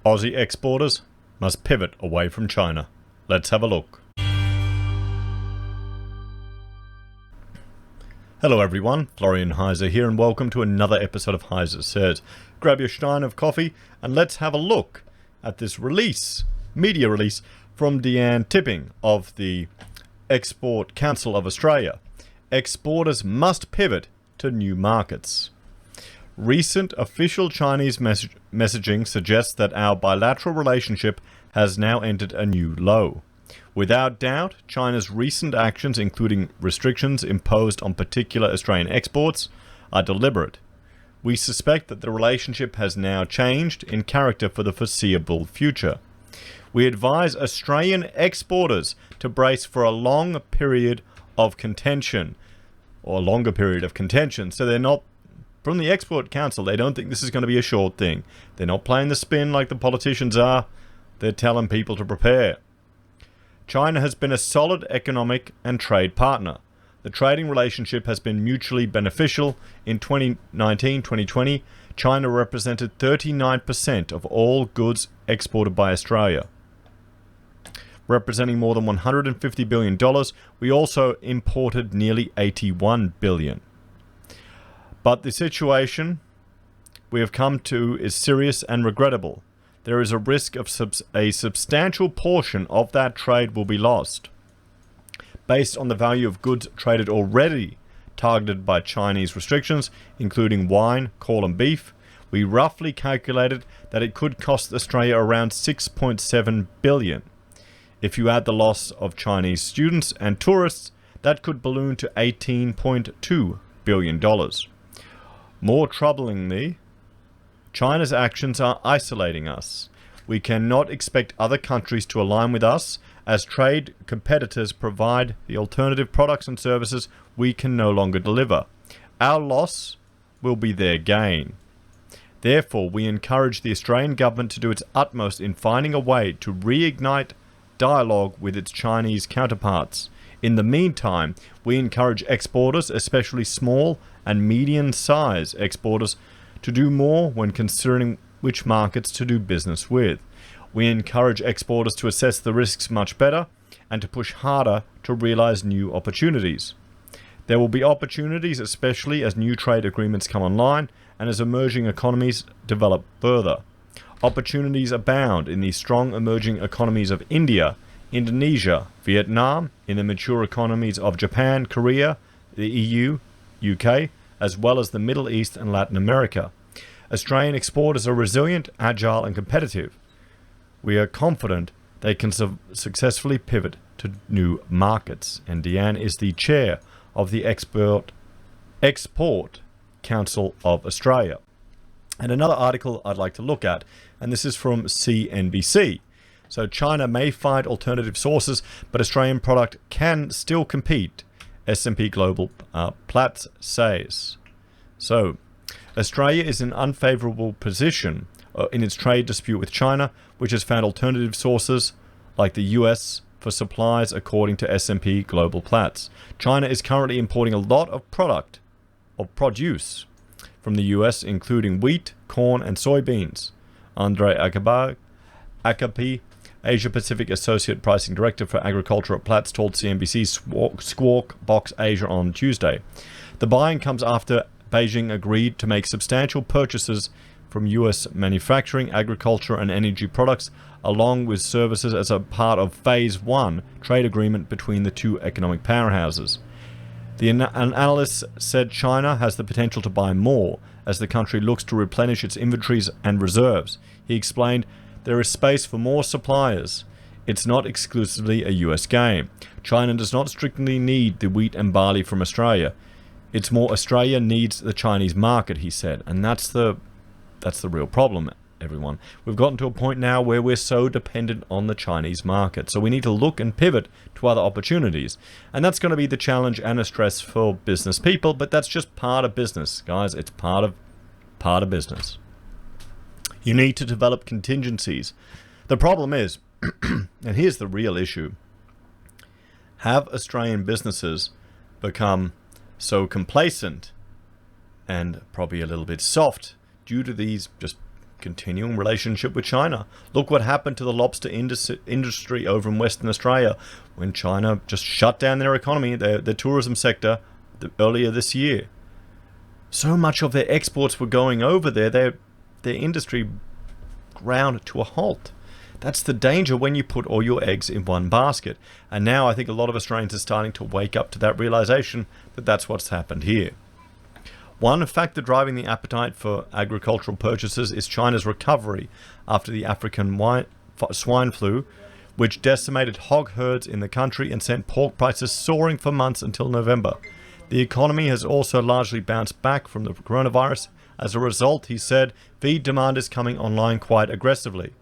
Aussie exporters must pivot away from China. Let's have a look. Hello everyone, Florian.Heise here, and welcome to another episode of HeiseSays. Grab your stein of coffee and let's have a look at this media release from Deanne Tipping of the Export Council of Australia. Exporters must pivot to new markets. Recent official Chinese messaging suggests that our bilateral relationship has now entered a new low. Without doubt, China's recent actions, including restrictions imposed on particular Australian exports, are deliberate. We suspect that the relationship has now changed in character for the foreseeable future. We advise Australian exporters to brace for a long period of contention, or a longer period of contention, so they're not. From the Export Council, they don't think this is going to be a short thing. They're not playing the spin like the politicians are. They're telling people to prepare. China has been a solid economic and trade partner. The trading relationship has been mutually beneficial. In 2019-2020, China represented 39% of all goods exported by Australia, representing more than $150 billion. We also imported nearly $81 billion. But the situation we have come to is serious and regrettable. There is a risk of a substantial portion of that trade will be lost. Based on the value of goods traded already targeted by Chinese restrictions, including wine, coal and beef, we roughly calculated that it could cost Australia around $6.7 billion. If you add the loss of Chinese students and tourists, that could balloon to $18.2 billion. More troublingly, China's actions are isolating us. We cannot expect other countries to align with us, as trade competitors provide the alternative products and services we can no longer deliver. Our loss will be their gain. Therefore, we encourage the Australian government to do its utmost in finding a way to reignite dialogue with its Chinese counterparts. In the meantime, we encourage exporters, especially small and medium-sized exporters, to do more when considering which markets to do business with. We encourage exporters to assess the risks much better and to push harder to realize new opportunities. There will be opportunities, especially as new trade agreements come online and as emerging economies develop further. Opportunities abound in the strong emerging economies of India, Indonesia, Vietnam, in the mature economies of Japan, Korea, the EU, UK, as well as the Middle East and Latin America. Australian exporters are resilient, agile and competitive. We are confident they can successfully pivot to new markets. And Deanne is the chair of the Export Council of Australia. And another article I'd like to look at, and this is from CNBC. So China may find alternative sources, but Australian product can still compete. S&P Global Platts says. So Australia is in an unfavorable position in its trade dispute with China, which has found alternative sources like the US for supplies, according to S&P Global Platts. China is currently importing a lot of produce from the US, including wheat, corn and soybeans. Andre Akapi, Asia Pacific Associate Pricing Director for Agriculture at Platts, told CNBC's Squawk Box Asia on Tuesday. The buying comes after Beijing agreed to make substantial purchases from US manufacturing, agriculture and energy products, along with services as a part of Phase 1 trade agreement between the two economic powerhouses. An analyst said China has the potential to buy more as the country looks to replenish its inventories and reserves. He explained, there is space for more suppliers. It's not exclusively a US game. China does not strictly need the wheat and barley from Australia. It's more Australia needs the Chinese market, he said. And that's the real problem, everyone. We've gotten to a point now where we're so dependent on the Chinese market. So we need to look and pivot to other opportunities. And that's going to be the challenge and a stress for business people, but that's just part of business, guys. It's part of business. You need to develop contingencies. The problem is, and here's the real issue, have Australian businesses become so complacent and probably a little bit soft due to these just continuing relationship with China. Look what happened to the lobster industry over in Western Australia when China just shut down their economy, their tourism sector, earlier this year. So much of their exports were going over there, their industry ground to a halt. That's the danger when you put all your eggs in one basket. And now I think a lot of Australians are starting to wake up to that realization that that's what's happened here. One factor driving the appetite for agricultural purchases is China's recovery after the African swine flu, which decimated hog herds in the country and sent pork prices soaring for months until November. The economy has also largely bounced back from the coronavirus. As a result, he said, feed demand is coming online quite aggressively.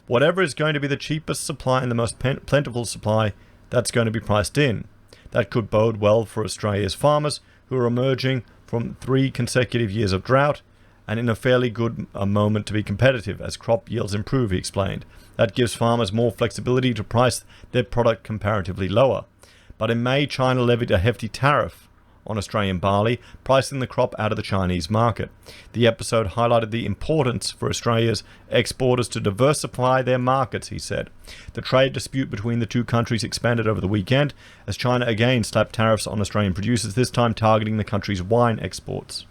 Whatever is going to be the cheapest supply and the most plentiful supply, that's going to be priced in. That could bode well for Australia's farmers, who are emerging from 3 consecutive years of drought and in a fairly good moment to be competitive as crop yields improve, he explained. That gives farmers more flexibility to price their product comparatively lower. But in May, China levied a hefty tariff on Australian barley, pricing the crop out of the Chinese market. The episode highlighted the importance for Australia's exporters to diversify their markets, he said. The trade dispute between the two countries expanded over the weekend as China again slapped tariffs on Australian producers, this time targeting the country's wine exports.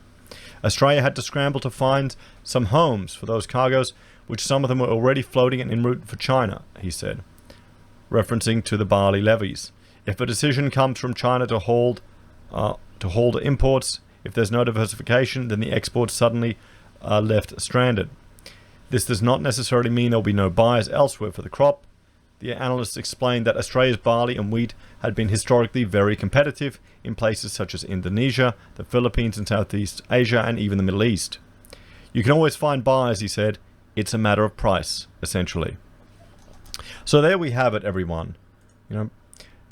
Australia had to scramble to find some homes for those cargoes, which some of them were already floating and en route for China, he said, referencing to the barley levies. If a decision comes from China to hold imports, if there's no diversification, then the exports suddenly are left stranded. This does not necessarily mean there will be no buyers elsewhere for the crop. The analysts explained that Australia's barley and wheat had been historically very competitive in places such as Indonesia, the Philippines and Southeast Asia, and even the Middle East. You can always find buyers, he said. It's a matter of price, essentially. So there we have it, everyone.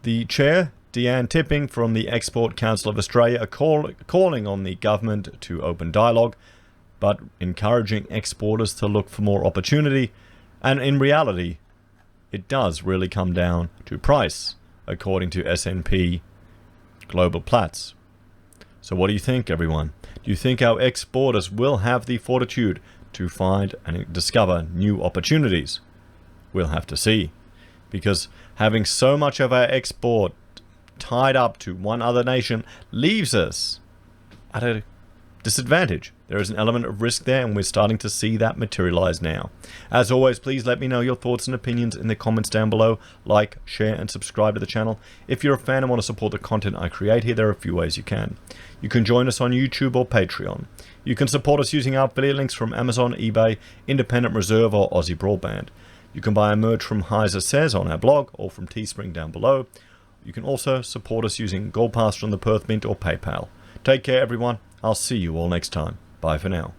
The chair, Deanne Tipping from the Export Council of Australia, are calling on the government to open dialogue, but encouraging exporters to look for more opportunity. And in reality, it does really come down to price, according to S&P Global Platts. So what do you think, everyone? Do you think our exporters will have the fortitude to find and discover new opportunities? We'll have to see. Because having so much of our export tied up to one other nation leaves us at a disadvantage. There is an element of risk there, and we're starting to see that materialize now. As always, please let me know your thoughts and opinions in the comments down below. Like, share, and subscribe to the channel. If you're a fan and want to support the content I create here, there are a few ways you can. You can join us on YouTube or Patreon. You can support us using our affiliate links from Amazon, eBay, Independent Reserve, or AussieBroadband. You can buy a merch from HeiseSays on our blog or from Teespring down below. You can also support us using Gold Pass from the Perth Mint or PayPal. Take care, everyone. I'll see you all next time. Bye for now.